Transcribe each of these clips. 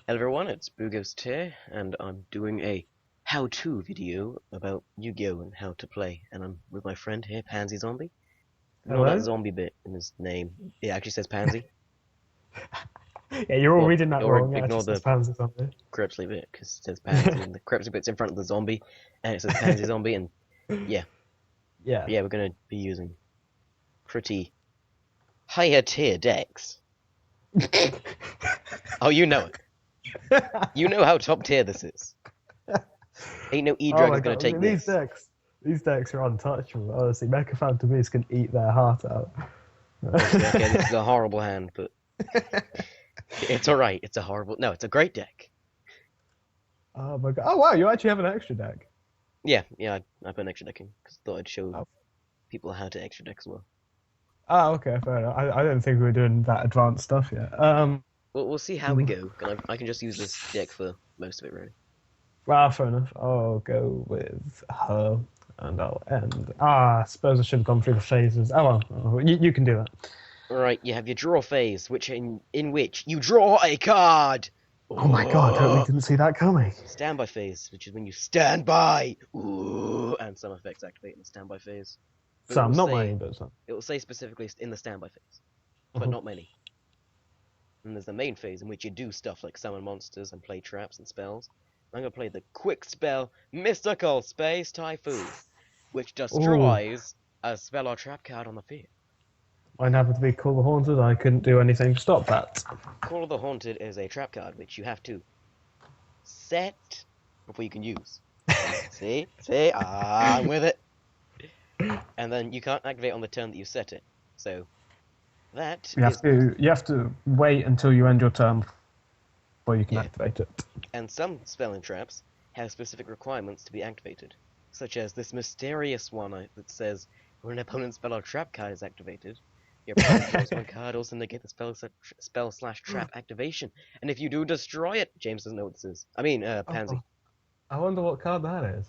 Hello everyone, it's Bughost here, and I'm doing a how-to video about Yu-Gi-Oh! And how to play. And I'm with my friend here, PansyZombie. Ignore that Hello? zombie bit in his name. It actually says Pansy. Yeah, you're all Well, reading that or wrong. It ignore actually the says PansyZombie. Crepsley bit, because it says Pansy, and the Crepsley bit's in front of the zombie, and it says PansyZombie, and yeah. Yeah. Yeah, we're gonna be using pretty higher tier decks. Oh, you know it. You know how top tier this is. Ain't no Oh E-Dragon's my gonna god, take these this. decks, these decks are untouchable. Honestly, Mecha Phantom Beast can eat their heart out. Okay, this is a horrible hand, but it's alright. It's a horrible. No, it's a great deck. Oh my god. Oh wow, you actually have an extra deck. Yeah, I put an extra deck in because I thought I'd show Oh, people how to extra deck as well. okay, fair enough. I don't think we were doing that advanced stuff yet. Well, we'll see how we go. I can just use this deck for most of it, really. Well, fair enough. I'll go with her, and I'll end. I suppose I should have gone through the phases. Oh well, you can do that. Alright, you have your draw phase, which in which you draw a card! Oh my god, I totally Oh! didn't see that coming. Standby phase, which is when you stand by! Ooh! And some effects activate in the standby phase. But Some, not many, but some. it will say specifically in the standby phase, but Mhm. not many. And there's the main phase in which you do stuff like summon monsters and play traps and spells. I'm going to play the quick spell Mystical Space Typhoon, which Ooh. destroys a spell or trap card on the field. Mine happened to be Call the Haunted. I couldn't do anything to stop that. Call of the Haunted is a trap card which you have to set before you can use. See? I'm with it. And then you can't activate on the turn that you set it. So that is. You have to wait until you end your turn before you can Yeah. activate it. And some spelling traps have specific requirements to be activated, such as this mysterious one that says when an opponent's spell or trap card is activated, your opponent draws one card, also negate the spell/trap activation. And if you do, destroy it. James doesn't know what this is. I mean, Pansy. Oh, I wonder what card that is.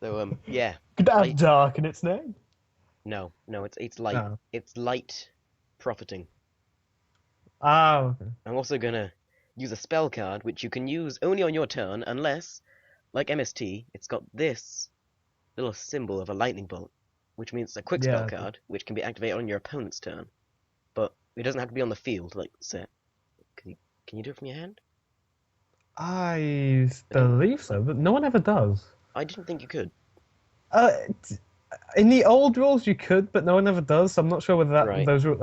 So, yeah. Could that have dark in its name? No, it's light. No. It's light profiting. Okay. I'm also gonna use a spell card, which you can use only on your turn, unless, like MST, it's got this little symbol of a lightning bolt, which means it's a quick spell Yeah. card, which can be activated on your opponent's turn. But it doesn't have to be on the field, like set. Can you do it from your hand? I believe so, but no one ever does. I didn't think you could. Uh, in the old rules, you could, but no one ever does. So I'm not sure whether Right. those rules.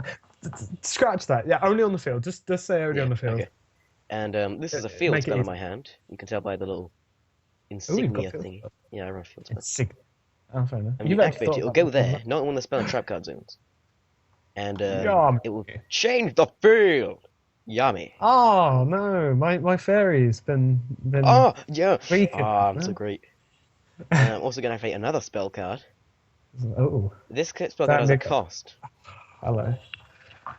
Scratch that. Yeah, only on the field. Just say only on the field. Okay. And this is a field Make it spell in easy. my hand. You can tell by the little You've got insignia field thingy. spell. Yeah, I run a field spell. It's sig. Oh, fair enough. And You've you actually activate it, thought it'll about go that. there, not in the spell and trap card zones. And Yeah. it will change the field. Yummy. Oh no, my fairy's been Oh, yeah. weakened. Ah, I'm so great. I'm also going to activate another spell card. Oh, This spell card has a cost. hello. I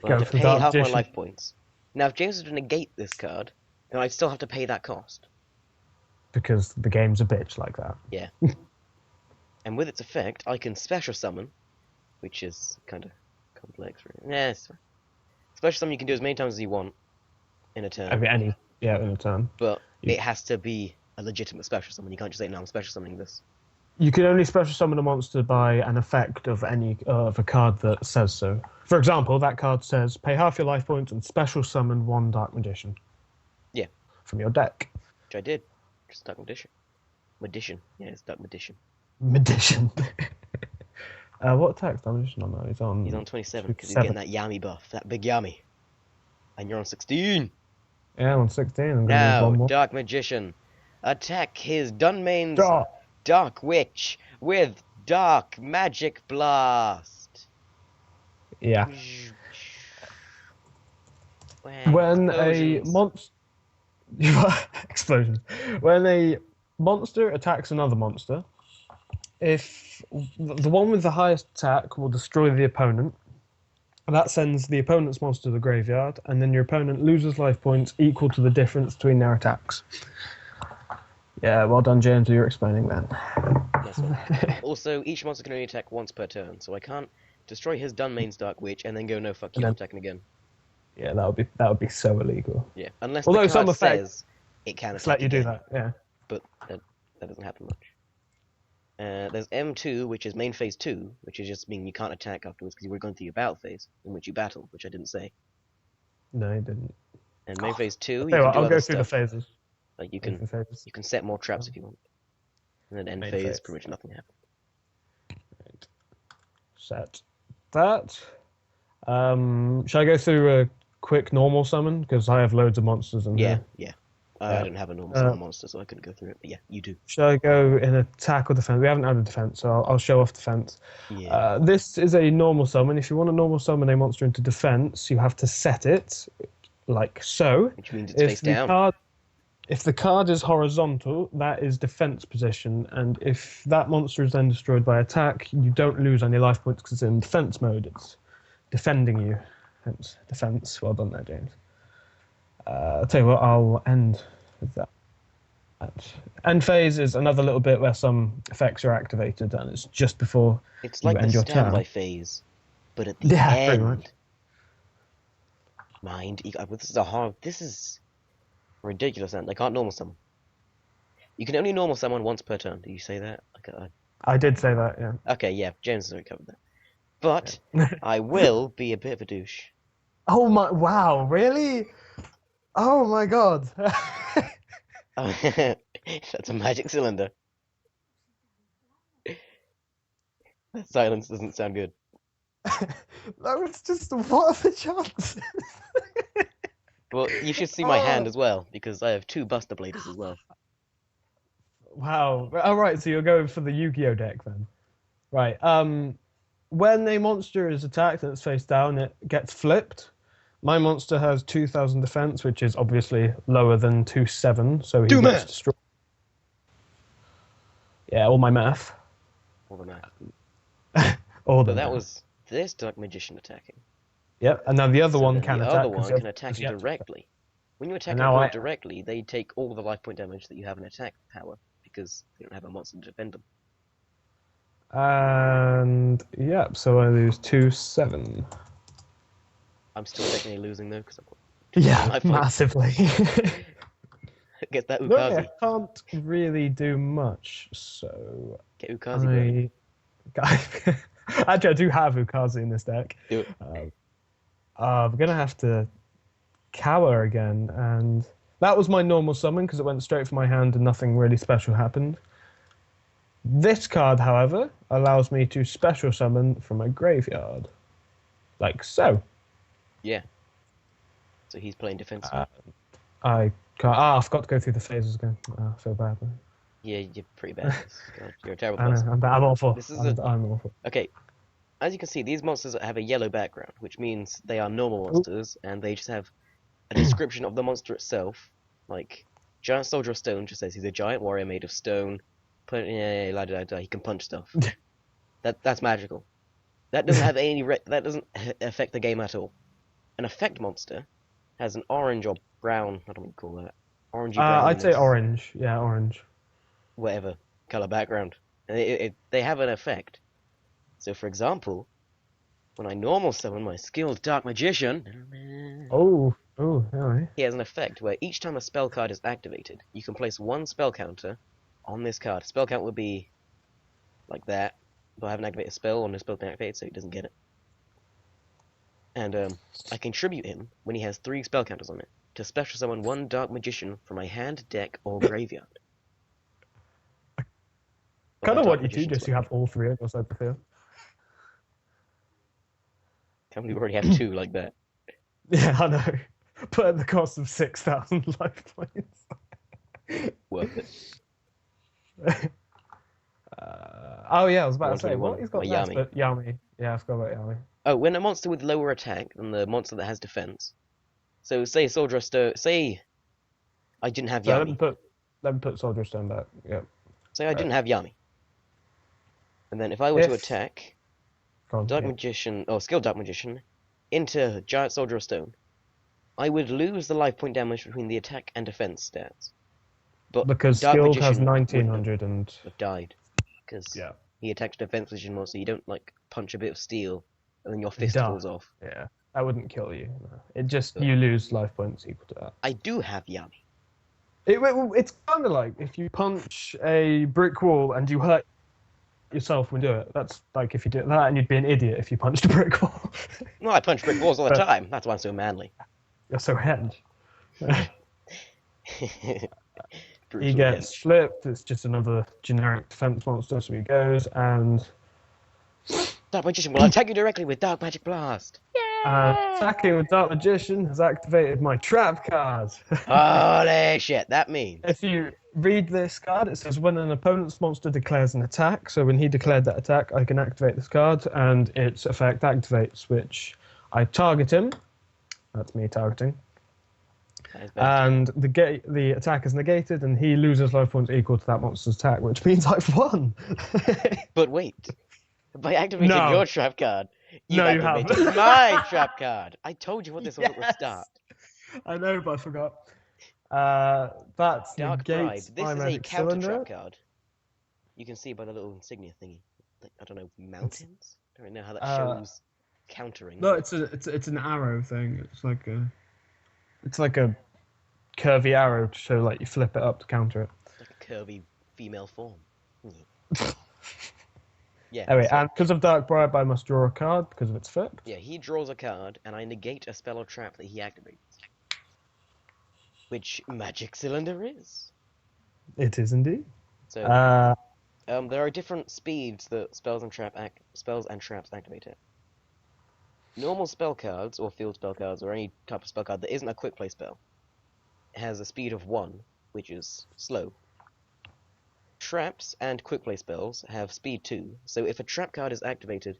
Go have to for pay Dark half my Magician. life points. Now, if James was to negate this card, then I'd still have to pay that cost. Because the game's a bitch like that. Yeah. And with its effect, I can special summon, which is kind of complex. Really. Yeah, it's fine. Special summon you can do as many times as you want in a turn. In a turn. But it has to be a legitimate special summon. You can't just say, no, I'm special summoning this. You can only special summon a monster by an effect of a card that says so. For example, that card says pay half your life points and special summon one Dark Magician. Yeah. From your deck. Which I did. Just Dark Magician. Magician. Yeah, it's Dark Magician. Magician. What attack's Dark Magician on now? He's on 27 because he's getting that Yami buff. That big Yami. And you're on 16. Yeah, I'm on 16. I'm gonna Now, move one more. Dark Magician. Attack his Dunmane's Draw. Dark Witch with Dark Magic Blast. Yeah. When a monster explosions. When a monster attacks another monster, if the one with the highest attack will destroy the opponent, that sends the opponent's monster to the graveyard, and then your opponent loses life points equal to the difference between their attacks. Yeah, well done, James. You're explaining that. Nice one. Also, each monster can only attack once per turn, so I can't destroy his Dunmane's Dark Witch and then go no fuck you, I'm attacking again. Yeah, that would be so illegal. Yeah, unless the Although card some says it can effects let attack you do again, that. Yeah. but that doesn't happen much. There's M2, which is main phase 2, which is just meaning you can't attack afterwards because you were going through your battle phase, in which you battle, which I didn't say. No, you didn't. And main phase 2, I'll you tell you can what, do I'll other go through the stuff. phases. Like you Go through can the phases. set more traps if you want. And then end Main phase, phase. pretty much nothing happens. Right. Set that. Shall I go through a quick normal summon? Because I have loads of monsters in Yeah, here. yeah. Yeah. I didn't have a normal summon monster, so I couldn't go through it. But yeah, you do. Shall I go in attack or defense? We haven't had a defense, so I'll show off defense. Yeah. This is a normal summon. If you want to normal summon a monster into defense, you have to set it like so. Which means it's face down. If the card is horizontal, that is defense position, and if that monster is then destroyed by attack, you don't lose any life points because it's in defense mode. It's defending you, hence defense. Well done there, James. I'll tell you what, I'll end with that. End phase is another little bit where some effects are activated, and it's just before It's you like the end your standby turn. phase, but at the Pretty much. end. This is ridiculous, and I can't normal summon. You can only normal summon once per turn. Did you say that? I did say that, yeah. Okay, yeah, James has already covered that. But I will be a bit of a douche. Oh my! Wow, really? Oh my god! That's a magic cylinder. That silence doesn't sound good. No, it's just what are the chances? Well, you should see my hand as well, because I have 2 Buster Bladers as well. Wow. All right, so you're going for the Yu-Gi-Oh deck then. Right. When a monster is attacked and it's face down, it gets flipped. My monster has 2,000 defense, which is obviously lower than 2,700, so he gets destroyed. Yeah, all my math. All the math. But that was this Dark Magician attacking. Yep, and now the other one can the attack. The other one can attack you directly. When you attack an directly, they take all the life point damage that you have in attack power, because they don't have a monster to defend them. And, yep, so I lose 2-7. I'm still technically losing though, because yeah, massively. Get that Ukazi. No, I can't really do much, so... Get Ukazi, Actually, I do have Ukazi in this deck. Do it. I'm going to have to cower again, and that was my normal summon because it went straight from my hand and nothing really special happened. This card, however, allows me to special summon from my graveyard. Like so. Yeah. So he's playing defense. I can't. I forgot to go through the phases again. I feel bad. Yeah, you're pretty bad. God, you're a terrible person. I'm awful. I'm awful. Okay. As you can see, these monsters have a yellow background, which means they are normal monsters, and they just have a description of the monster itself. Like, Giant Soldier of Stone just says he's a giant warrior made of stone. He can punch stuff. That's magical. That doesn't have any. That doesn't affect the game at all. An effect monster has an orange or brown. I don't know what you call that. Orangey brown. I'd say orange. Yeah, orange. Whatever color background, and they have an effect. So, for example, when I normal summon my skilled Dark Magician, he has an effect where each time a spell card is activated, you can place 1 spell counter on this card. Spell count will be like that, but I haven't activated a spell, or no spell can activate, so he doesn't get it. And I can tribute him when he has 3 spell counters on it to special summon 1 Dark Magician from my hand, deck, or graveyard. Kind of what you do, just you have all 3 of us over the field. Can't believe we already have 2 like that. Yeah, I know. But at the cost of 6,000 life points. Worth it. I was about to say, what he's got Yami. But Yami. Yeah, I forgot about Yami. Oh, when a monster with lower attack than the monster that has defense. So, say Soldier of Stone. Say I didn't have Yami. Let me put Soldier of Stone back. Yep. Say I didn't have Yami. And then if I were to attack Dark Magician, or Skilled Dark Magician, into Giant Soldier of Stone, I would lose the life point damage between the attack and defense stats. But because Dark Skilled Magician has 1900 and... have died. Because he attacks defense position more, so you don't, like, punch a bit of steel, and then your fist falls off. Yeah. That wouldn't kill you. No. It just But you lose life points equal to that. I do have Yami. It's kind of like if you punch a brick wall and you hurt yourself when you do it. That's like if you do that, and you'd be an idiot if you punched a brick wall. No, I punch brick walls all the But time. That's why I'm so manly. you're so hench. He Brutal gets hench. flipped. It's just another generic defense monster, so he goes and Dark Magician will attack you directly with Dark Magic Blast. attacking with Dark Magician has activated my trap card. Holy shit, that means. If you read this card, it says when an opponent's monster declares an attack. So when he declared that attack, I can activate this card, and its effect activates, which I target him. That's me targeting. And the attack is negated, and he loses life points equal to that monster's attack, which means I've won. But wait, by activating No. your trap card, No, you activated haven't. my trap card. I told you what this was at the Yes. start. I know, but I forgot. That Dark Bribe. negates This my is a magic counter cylinder. trap card. You can see by the little insignia thingy. Like, I don't know, mountains? I don't really know how that shows countering. No, it's an arrow thing. It's like a curvy arrow to show like you flip it up to counter it. Like a curvy female form. Yeah. Anyway, so- and because of Dark Bribe, I must draw a card because of its effect. Yeah, he draws a card, and I negate a spell or trap that he activates. Which Magic Cylinder is. It is indeed. So, Uh, there are different speeds that spells and traps activate at. Normal spell cards, or field spell cards, or any type of spell card that isn't a quick play spell, has a speed of 1, which is slow. Traps and quick play spells have speed 2, so if a trap card is activated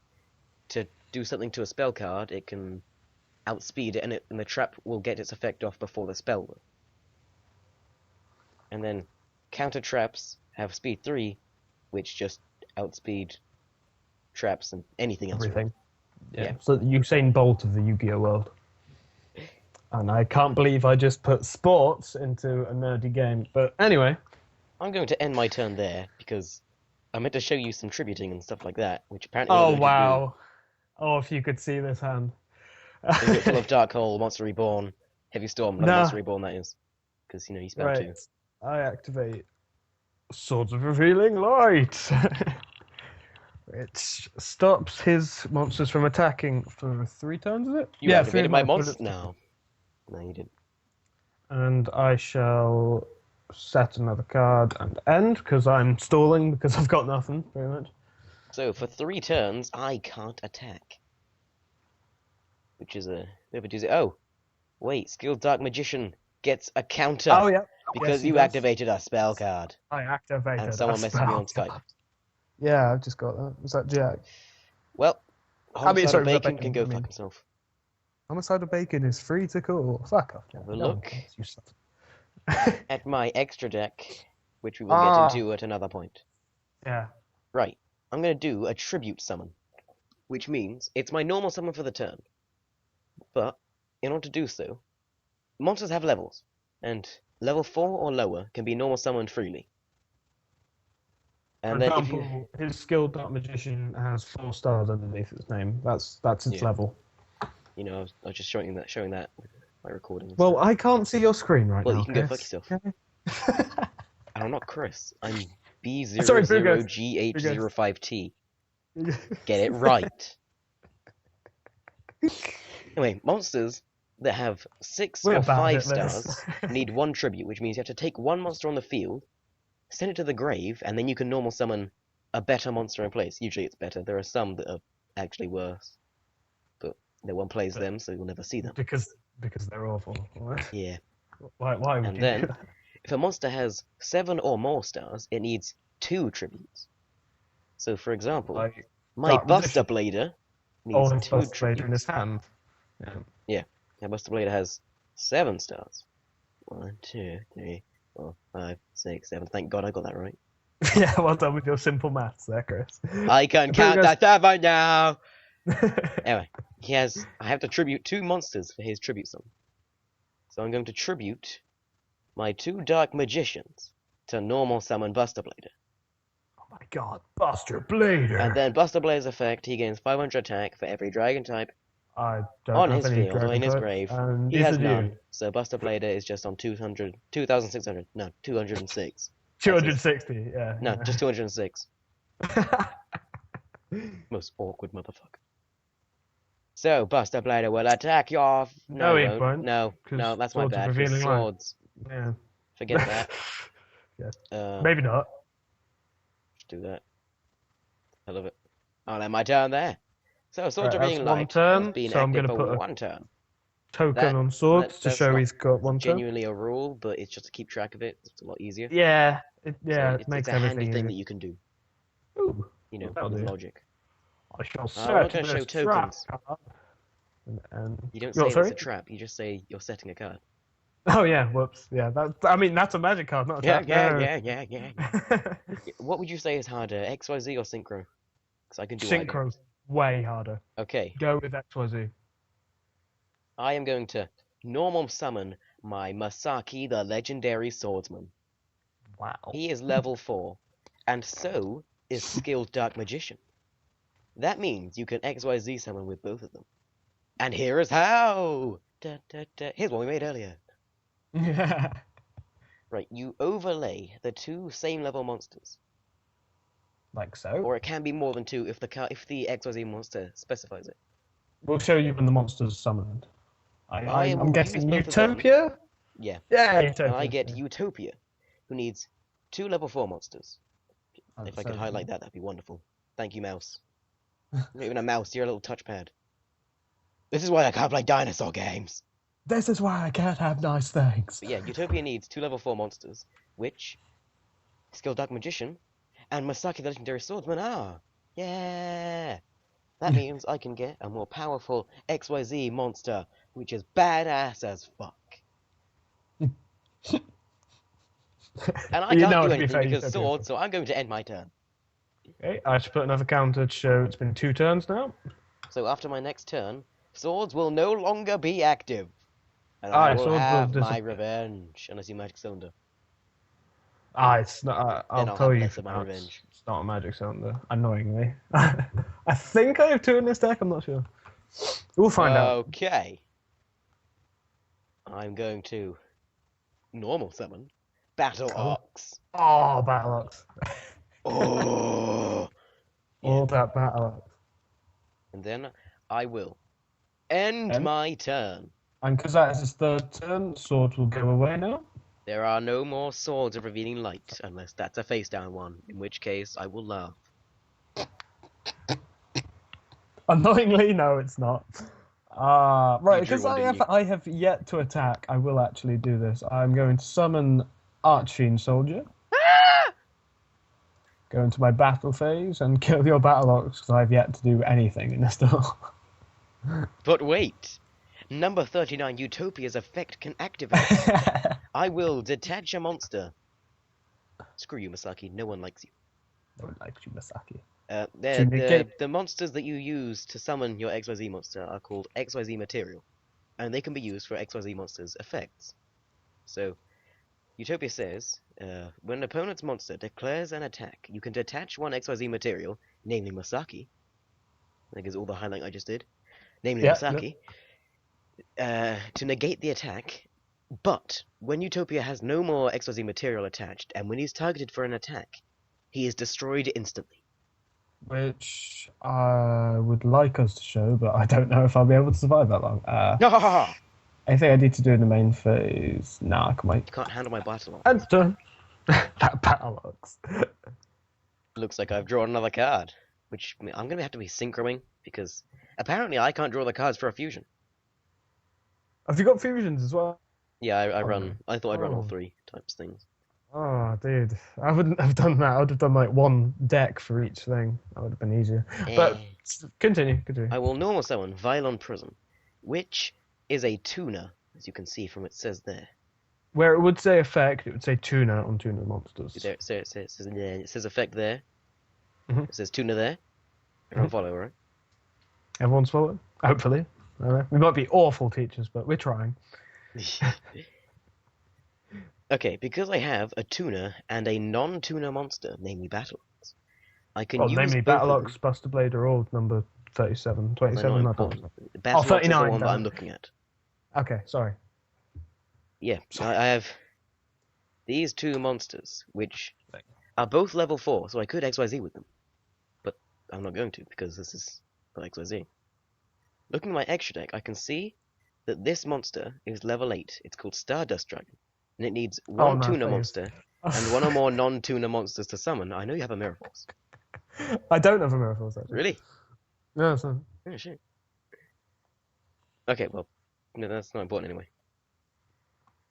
to do something to a spell card, it can outspeed it, and the trap will get its effect off before the spell will. And then counter traps have speed 3, which just outspeed traps and anything else. everything. Yeah. So the Usain Bolt of the Yu-Gi-Oh world. And I can't believe I just put sports into a nerdy game. But anyway. I'm going to end my turn there, because I meant to show you some tributing and stuff like that, which apparently Oh, wow. Oh, if you could see this hand. Is it full of Dark Hole, Monster Reborn, Heavy Storm, not No. Monster Reborn, that is. Because, you spell Right. 2. I activate Swords of Revealing Light. It stops his monsters from attacking for 3 turns, is it? You activated my monsters. monster? No, you didn't. And I shall set another card and end, because I'm stalling, because I've got nothing, pretty much. So, for 3 turns, I can't attack. Which is a bit of a doozy. Oh, wait, Skilled Dark Magician gets a counter. Oh, yeah. Because Yes, he you does. activated a spell card. I activated And someone a messaged me on spell Skype. card. Yeah, I've just got that. Was that Jack? Well, Homicide sorry, of was that Bacon Bacon? can go I mean- fuck himself. Homicide of Bacon is free to call. Fuck off. Have a No one look. cares, you slut. At my extra deck, which we will Ah. get into at another point. Yeah. Right, I'm going to do a tribute summon, which means it's my normal summon for the turn. But, in order to do so, monsters have levels, and level 4 or lower can be normal summoned freely. For And then if example, you... his skilled Dark Magician has 4 stars underneath its name. That's its Yeah. level. I was just showing that with my recording. and Well, stuff. I can't see your screen right Well, now. you can go Chris. fuck yourself. And I'm not Chris. I'm Sorry, Bugos. B00GH05T. Get it right. Anyway, monsters that have 6 We're or bad 5 at this. stars need 1 tribute, which means you have to take 1 monster on the field, send it to the grave, and then you can normal summon a better monster in place. Usually it's better. There are some that are actually worse, but no one plays them, so you'll never see them. because they're awful. Yeah. Why would And you then- do that? If a monster has 7 or more stars, it needs 2 tributes. So, for example, Like, my Dark Buster Blader needs his 2 Buster Blader in his tributes. hand. Yeah. My Buster Blader has 7 stars. 1, 2, 3, 4, 5, 6, 7. Thank God I got that right. Yeah, well done with your simple maths there, Chris. I can But count because- to 7 now! Anyway, I have to tribute 2 monsters for his tribute summon. So I'm going to tribute my 2 Dark Magicians to normal summon Buster Blader. Oh my god, Buster Blader! And then Buster Blader's effect, he gains 500 attack for every dragon type I don't On have his any field or in his dragon grave. types, and He neither has do you. none. So Buster Blader is just on 2,600. No, 206. That's his. 260, yeah. No, just 206. Most awkward motherfucker. So Buster Blader will attack your. No, he won't. won't, No, 'cause that's my swords are bad. 'Cause revealing light. swords. Yeah. Forget that. Yeah. Maybe not. Just do that. I love it. I'll end my turn there. So swords Right, are being that's one light. turn, Has been so I'm active gonna for put a one turn. Token on swords to that's show not he's got one turn. Genuinely a rule, but it's just to keep track of it. It's a lot easier. Yeah, it So makes it's a everything handy thing easier. that you can do. Ooh, You know, that'll with do. logic. I shall I'm set not going to show this trap tokens. card. And You don't You're say sorry? it's a trap. You just say you're setting a card. Oh yeah, whoops. Yeah, that's a magic card, not a trap. Yeah. What would you say is harder, XYZ or synchro? Because I can do either. Synchro, way harder. Okay, Go with XYZ. I am going to normal summon my Masaki, the legendary swordsman. Wow. He is level 4, and so is skilled dark magician. That means you can XYZ summon with both of them. And here is how! Here's what we made earlier. Yeah. Right, you overlay the two same level monsters. Like so. Or it can be more than two if the XYZ monster specifies it. We'll show you when the monster's summoned. I will I'm guessing use both of them. Utopia? Yeah. Yeah, And Utopia. I get Utopia, who needs 2 level 4 monsters. Oh, If I so could highlight that, that'd be wonderful. Thank you, mouse. You're not even a mouse, you're a little touchpad. This is why I can't play dinosaur games. This is why I can't have nice things. But yeah, Utopia needs 2 level 4 monsters, which Skilled Dark Magician and Masaki the Legendary Swordsman are. Yeah! That means I can get a more powerful XYZ monster, which is badass as fuck. And I can't do anything because swords, so I'm going to end my turn. Okay, I should put another counter to show it's been 2 turns now. So after my next turn, swords will no longer be active. And I will have my revenge, unless you magic cylinder. It's not. I'll tell you. It's not a magic cylinder, annoyingly. I think I have 2 in this deck. I'm not sure. We'll find out. Okay. I'm going to normal summon Battle Ox. Oh, Battle Ox. Oh. All that Battle Ox. And then I will end my turn. And because that is his 3rd turn, sword will go away now. There are no more swords of revealing light, unless that's a face down one, in which case I will laugh. Annoyingly, no, it's not. Right, because one, I have yet to attack, I will actually do this. I'm going to summon Archfiend Soldier. Go into my battle phase and kill your Battle Ox, because I have yet to do anything in this duel. But wait! Number 39 Utopia's effect can activate. I will detach a monster. Screw you, Masaki. No one likes you. No one likes you, Masaki. The monsters that you use to summon your XYZ monster are called XYZ material, and they can be used for XYZ monsters' effects. So, Utopia says, when an opponent's monster declares an attack, you can detach one XYZ material, namely Masaki. I think is all the highlight I just did. Namely Masaki. To negate the attack, but when Utopia has no more XYZ material attached, and when he's targeted for an attack, he is destroyed instantly. Which I would like us to show, but I don't know if I'll be able to survive that long. I think I need to do in the main phase. Nah, I can wait. You can't handle my battle. And done. That Battle Ox. Looks like I've drawn another card, which I'm going to have to be synchroing, because apparently I can't draw the cards for a fusion. Have you got fusions as well? Yeah, I thought I'd run all 3 types things. Oh, dude. I wouldn't have done that. I would have done like 1 deck for each thing. That would have been easier. But continue. I will normal summon Vylon Prism, which is a tuner, as you can see from what it says there. Where it would say effect, it would say tuner on tuner monsters. There, it says effect there. Mm-hmm. It says tuner there. Everyone follow, right? Everyone's following? Hopefully. We might be awful teachers, but we're trying. Okay, because I have a tuner and a non-tuner monster, namely Battle Ox, I can use namely both Battle Ox, Buster Blade are all number 37, They're 27, not I can't important. remember. Battle Ox is the 39 one that then. I'm looking at. Okay, sorry. Yeah, I have these two monsters, which are both level 4, so I could XYZ with them. But I'm not going to, because this is for XYZ. Looking at my extra deck, I can see that this monster is level 8. It's called Stardust Dragon. And it needs one no, tuna please. monster and one or more non-tuna monsters to summon. I know you have a Mirror Force. I don't have a Mirror Force, actually. Really? No, it's not. Oh, shit. Okay, well, no, that's not important anyway.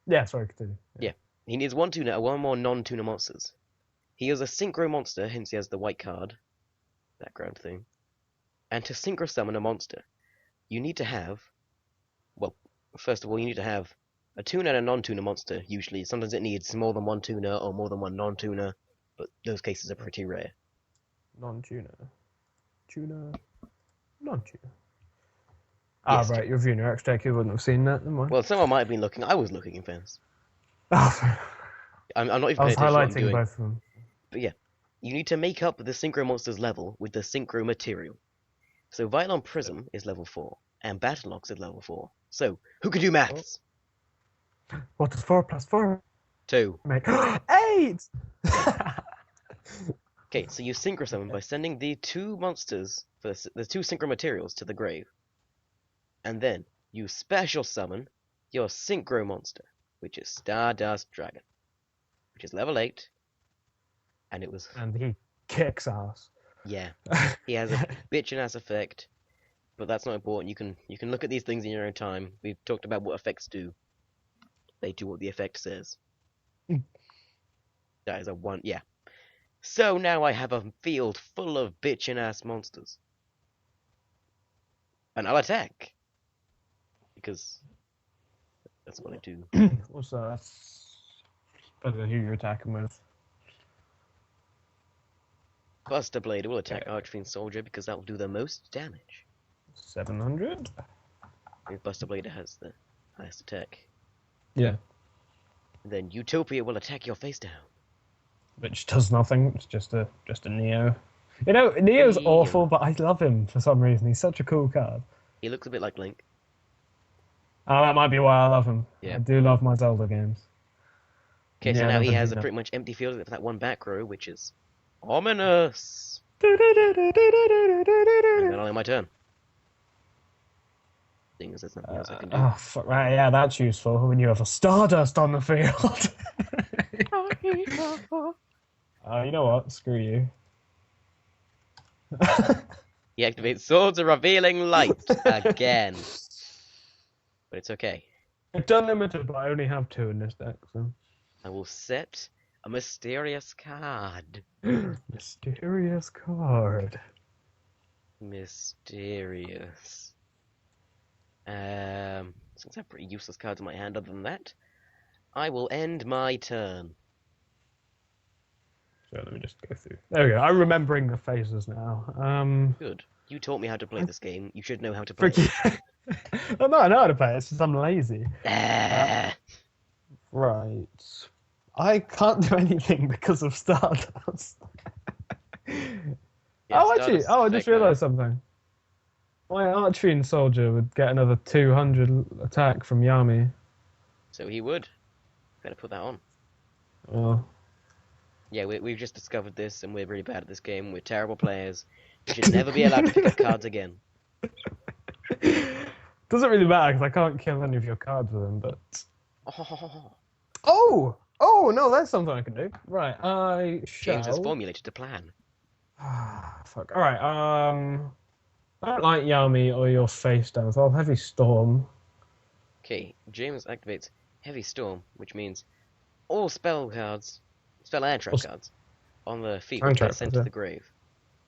Yeah, sorry, continue. Yeah. He needs one tuna and one more non-tuna monsters. He is a synchro monster, hence he has the white card background thing. And to synchro summon a monster, you need to have, well, first of all, you need to have a tuna and a non-tuna monster, usually. Sometimes it needs more than one tuna or more than one non-tuna, but those cases are pretty rare. Non-tuna. Tuna. Non-tuna. Yes, right, you're viewing your extra deck, you wouldn't have seen that, never mind. Well, someone might have been looking. I was looking, in fairness. Oh, I'm not even I was paying attention to what I'm highlighting doing. both of them. But yeah, you need to make up the synchro monster's level with the synchro material. So Violon Prism is level 4, and Battle Ox is level 4. So, who can do maths? What does 4 plus 4 2. make? 8! Okay, so you synchro summon by sending the two monsters, the two synchro materials to the grave. And then you special summon your synchro monster, which is Stardust Dragon, which is level 8. And it was... And he kicks ass. Yeah, he has a bitchin' ass effect, but that's not important. You can look at these things in your own time. We've talked about what effects do. They do what the effect says. That is a one, yeah. So now I have a field full of bitchin' ass monsters. And I'll attack. Because that's what I do. What's that? That's better than who you're attacking with. Buster Blade will attack Archfiend Soldier because that will do the most damage. 700? If Buster Blade has the highest attack. Yeah. Then Utopia will attack your face down. Which does nothing. It's just a Neo. You know, Neo's Neo. awful, but I love him for some reason. He's such a cool card. He looks a bit like Link. Oh, that might be why I love him. Yeah. I do love my Zelda games. Okay, so Yeah, now he nothing has to a do. pretty much empty field except for that one back row, which is ominous. And then only my turn. Thing is, there's nothing else I can do. Oh, fuck, right, yeah, that's useful when you have a Stardust on the field. You know what? Screw you. He activates Swords of Revealing Light again. But it's okay. It's unlimited, but I only have 2 in this deck, so. I will set a mysterious card. Mysterious card. Mysterious. Since I have pretty useless cards in my hand other than that, I will end my turn. So let me just go through. There we go. I'm remembering the phases now. Good. You taught me how to play this game. You should know how to play Freaky. Oh, no, I know how to play it. It's just I'm lazy. it. Right. I can't do anything because of Stardust. Yeah, oh, actually, Stardust I just effect, realised something. My Archfiend Soldier would get another 200 attack from Yami. So he would. Better put that on. Oh. Yeah, we've just discovered this, and we're really bad at this game. We're terrible players. We should never be allowed to pick up cards again. Doesn't really matter because I can't kill any of your cards with them, but... Oh, Oh, no, that's something I can do. Right, I shall... James has formulated a plan. Fuck. Alright, I don't like Yami or your face down, so I'll Heavy Storm. Okay, James activates Heavy Storm, which means all spell cards, spell and trap cards, on the field are sent to the grave.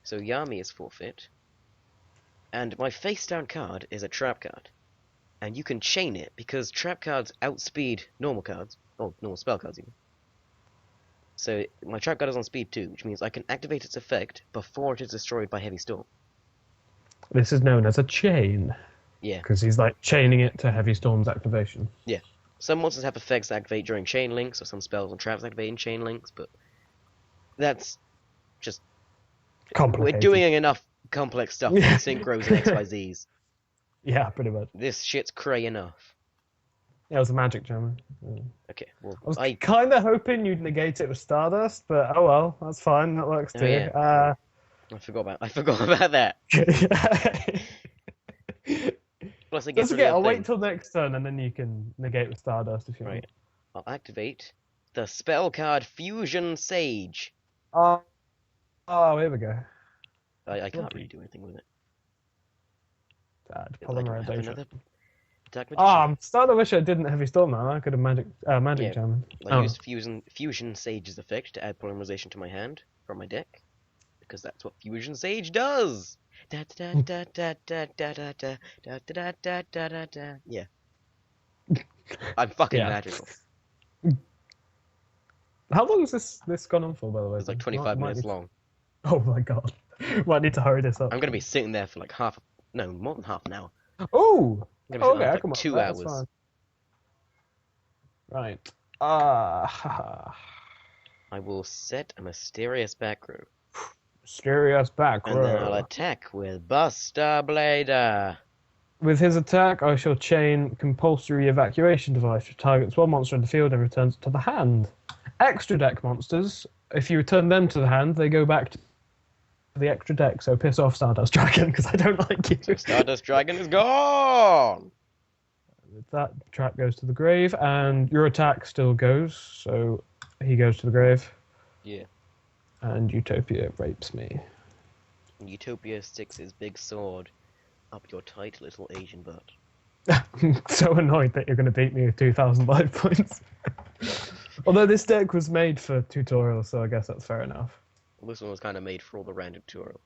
So Yami is forfeit, and my face down card is a trap card. And you can chain it, because trap cards outspeed normal cards, or normal spell cards even. So my trap card is on speed 2, which means I can activate its effect before it is destroyed by Heavy Storm. This is known as a chain. Yeah. Because he's like chaining it to Heavy Storm's activation. Yeah. Some monsters have effects that activate during chain links, or some spells and traps activate in chain links, but that's just... Complicated. We're doing enough complex stuff like synchros and XYZs. Yeah, pretty much. This shit's cray enough. Yeah, it was a magic jammer. Yeah. Okay, well, I was kind of hoping you'd negate it with Stardust, but oh well, that's fine. That works too. Yeah. I forgot about that. Plus, I guess I'll wait till next turn, and then you can negate with Stardust if you want. I'll activate the spell card Fusion Sage. Oh, here we go. I can't really do anything with it. Bad I don't have polymerization. another Dark Magician. I'm starting to wish I didn't Heavy Storm now. I could have magic jam. I used Fusion Sage's effect to add polymerization to my hand from my deck, because that's what Fusion Sage does. Yeah. I'm fucking magical. How long has this gone on for, by the way? It's like 25 minutes long. Oh my god. Might need to hurry this up. I'm going to be sitting there for like more than half an hour. Oh! I'm going to be okay, for like 2 hours. Right. I will set a mysterious back row. Mysterious back row. And then I'll attack with Buster Blader. With his attack, I shall chain compulsory evacuation device, which targets one monster in the field and returns it to the hand. Extra deck monsters, if you return them to the hand, they go back to the extra deck, so piss off Stardust Dragon, because I don't like you. So Stardust Dragon is gone! That trap goes to the grave, and your attack still goes, so he goes to the grave. Yeah. And Utopia rapes me. Utopia sticks his big sword up your tight little Asian butt. I'm so annoyed that you're going to beat me with 2,000 life points. Although this deck was made for tutorials, so I guess that's fair enough. Well, this one was kind of made for all the random tutorial.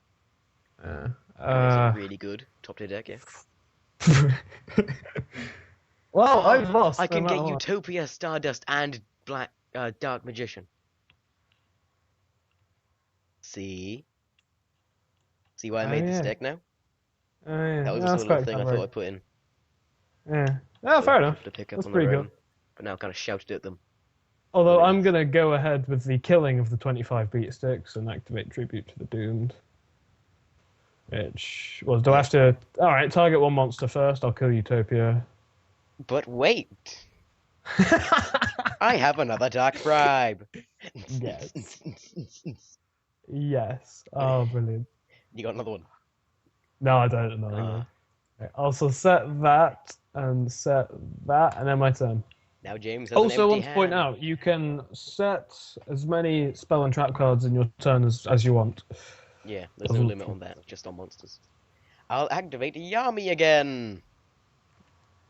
It's really good top tier deck, yeah. Well, I've lost. I can get Utopia, Stardust, and Dark Magician. See why I made this deck now? That was just a little thing I thought I'd put in. Yeah. Oh, fair enough. To pick up That's on pretty their good. own, but now kind of shouted at them. Although I'm going to go ahead with the killing of the 25 beat sticks and activate Tribute to the Doomed. Which was, do I have to... Alright, target one monster first, I'll kill Utopia. But wait! I have another Dark Bribe! Yes. Yes. Oh, brilliant. You got another one? No, I don't know. Okay, also set that, and then my turn. Now James has also, an want to empty point hand. out, you can set as many spell and trap cards in your turn as you want. Yeah, there's no limit on that, just on monsters. I'll activate Yami again!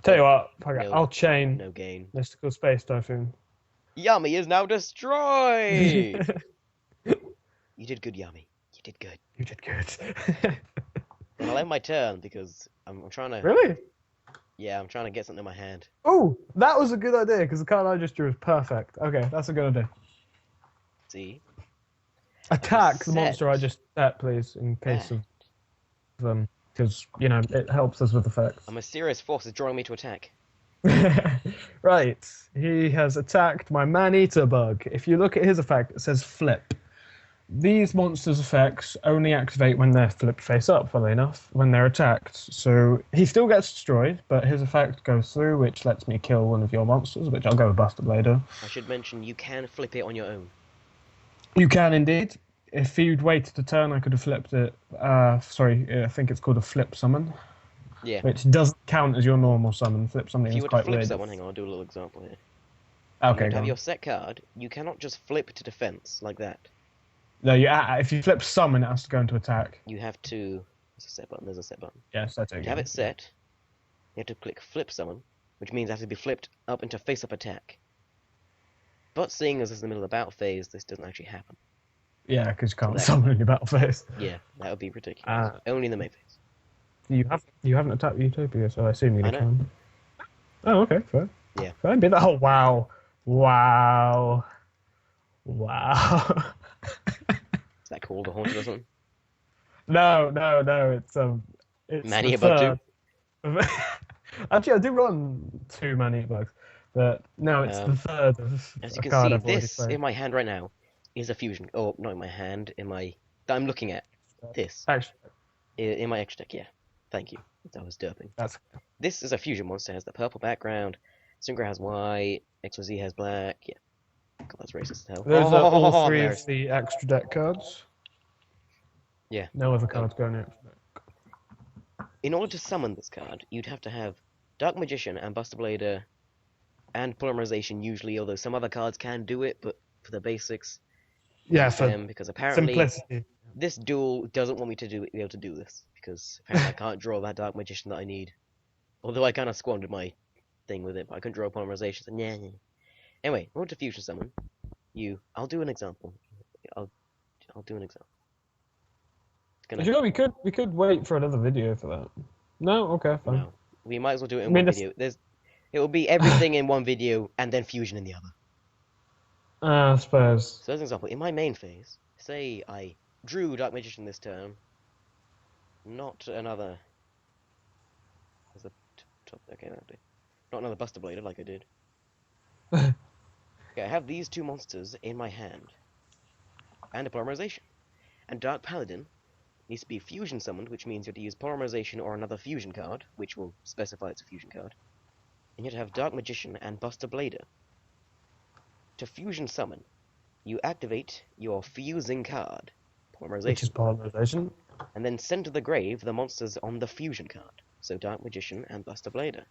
Tell you what, No- I'll chain No gain. Mystical Space Typhoon. Yami is now destroyed! You did good, Yami. You did good. You did good. And I'll end my turn because I'm trying to... Really? Yeah, I'm trying to get something in my hand. Oh, that was a good idea, because the card I just drew is perfect. Okay, that's a good idea. See? Attack the Set. monster I just set, please, in case of them. Because, you know, it helps us with effects. A mysterious force is drawing me to attack. Right, he has attacked my man-eater bug. If you look at his effect, it says flip. These monsters' effects only activate when they're flipped face up, funnily enough, when they're attacked. So he still gets destroyed, but his effect goes through, which lets me kill one of your monsters, which I'll go with Buster Blader. I should mention you can flip it on your own. You can indeed. If you'd waited a turn, I could have flipped it. I think it's called a flip summon. Yeah. Which doesn't count as your normal summon. Flip summoning If you is were to quite flip weird. someone, hang on, I'll do a little example here. Okay, You go have on. your set card, you cannot just flip to defense like that. No, if you flip summon, it has to go into attack. You have to... There's a set button. Yes, that's it. To have it set, you have to click flip summon, which means it has to be flipped up into face-up attack. But seeing as this is the middle of the battle phase, this doesn't actually happen. Yeah, because you can't summon in your battle phase. Yeah, that would be ridiculous. Only in the main phase. You haven't attacked Utopia, so I assume you I know. can. Oh, okay, fair. Yeah. Fair. Oh, wow. Wow. Is that called a haunted or something? No, it's Mania the Bug third. Actually, I do run 2 Mania Bugs, but no, it's the third of As a you can card see, I've already this played. in my hand right now is a fusion. Oh, not in my hand, that I'm looking at. This. Actually, In my extra deck, yeah. Thank you. I was derping. That's This is a fusion monster. It has the purple background. Synchro has white. XYZ has black. Yeah. God, that's racist as hell. those are all I'm three hilarious. of the extra deck cards. Yeah. No other cards going in extra deck. In order to summon this card, you'd have to have Dark Magician and Buster Blader and Polymerization usually, although some other cards can do it, but for the basics, Yeah, use for them, because apparently simplicity. this duel doesn't want me to be able to do this, because apparently I can't draw that Dark Magician that I need. Although I kind of squandered my thing with it, but I couldn't draw Polymerization, so yeah. Anyway, in order to fusion summon, I'll do an example. I'll do an example. You know, we could wait for another video for that. No, okay, fine. No, we might as well do it in I mean, one video. It will be everything in one video and then fusion in the other. I suppose. So as an example, in my main phase, say I drew Dark Magician this turn, not another. There's a top. Okay, that'll do. Not another Buster Blader like I did. Okay, I have these two monsters in my hand, and a Polymerization, and Dark Paladin needs to be fusion summoned, which means you have to use Polymerization or another fusion card, which will specify it's a fusion card. And you have to have Dark Magician and Buster Blader. To fusion summon, you activate your fusing card, Polymerization, Which is Polymerization. and then send to the grave the monsters on the fusion card, so Dark Magician and Buster Blader.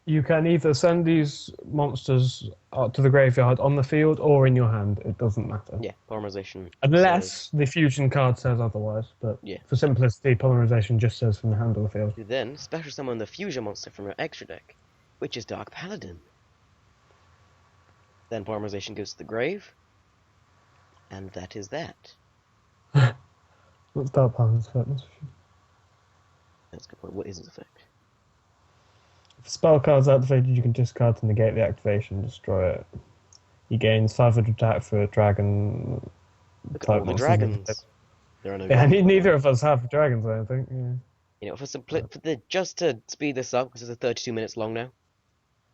You can either send these monsters to the graveyard on the field or in your hand. It doesn't matter. Yeah, Polymerization. Unless the fusion card says otherwise. But Yeah. for simplicity, Polymerization just says from the hand or the field. You then special summon the fusion monster from your extra deck, which is Dark Paladin. Then Polymerization goes to the grave, and that is that. What's Dark Paladin's effect? That's a good point. What is its effect? If a spell card's activated, you can discard to negate the activation and destroy it. He gains 500 attack for a dragon. Look at all the monsters. dragons. There are no Yeah, dragons. neither of us have dragons, I don't think. Yeah. You know, just to speed this up, because it's 32 minutes long now,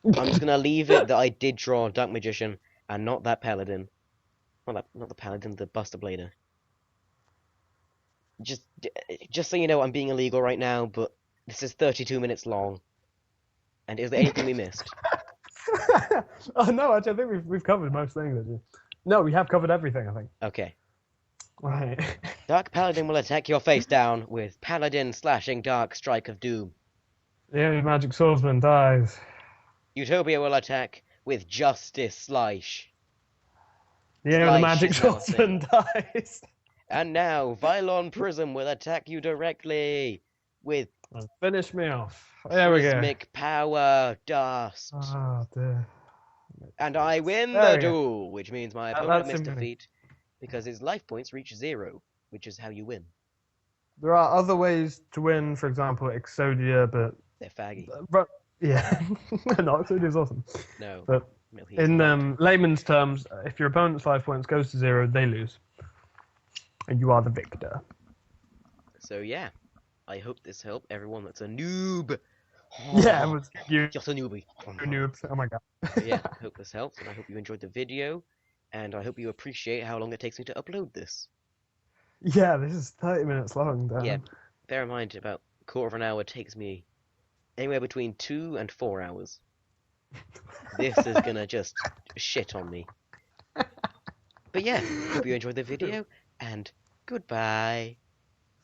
I'm just gonna leave it that I did draw Dark Magician and not that Paladin. Not the Paladin, the Buster Blader. Just so you know, I'm being illegal right now, but this is 32 minutes long. And is there anything we missed? Oh no, actually, I think we've covered most things. Actually. No, we have covered everything. I think. Okay. Right. Dark Paladin will attack your face down with Paladin slashing Dark Strike of Doom. The only magic swordsman dies. Utopia will attack with Justice Slice. The only Slice magic is now a swordsman dies. And now, Vylon Prism will attack you directly with Finish me off. There we go. Prismic Power Dust. Oh dear. And I win There the we go. duel, which means my That's opponent missed him winning. defeat, because his life points reach 0, which is how you win. There are other ways to win. For example, Exodia, but They're faggy. yeah, no, Exodia's awesome. No. But no, he's in not. layman's terms, if your opponent's life points goes to 0, they lose, and you are the victor. So yeah, I hope this helped everyone that's a noob. Yeah, it was you. Just a newbie. Noobs. Oh my god. But yeah, I hope this helped, and I hope you enjoyed the video, and I hope you appreciate how long it takes me to upload this. Yeah, this is 30 minutes long. Damn. Yeah, bear in mind, about a quarter of an hour takes me anywhere between 2 and 4 hours. This is gonna just shit on me. But yeah, hope you enjoyed the video, and goodbye.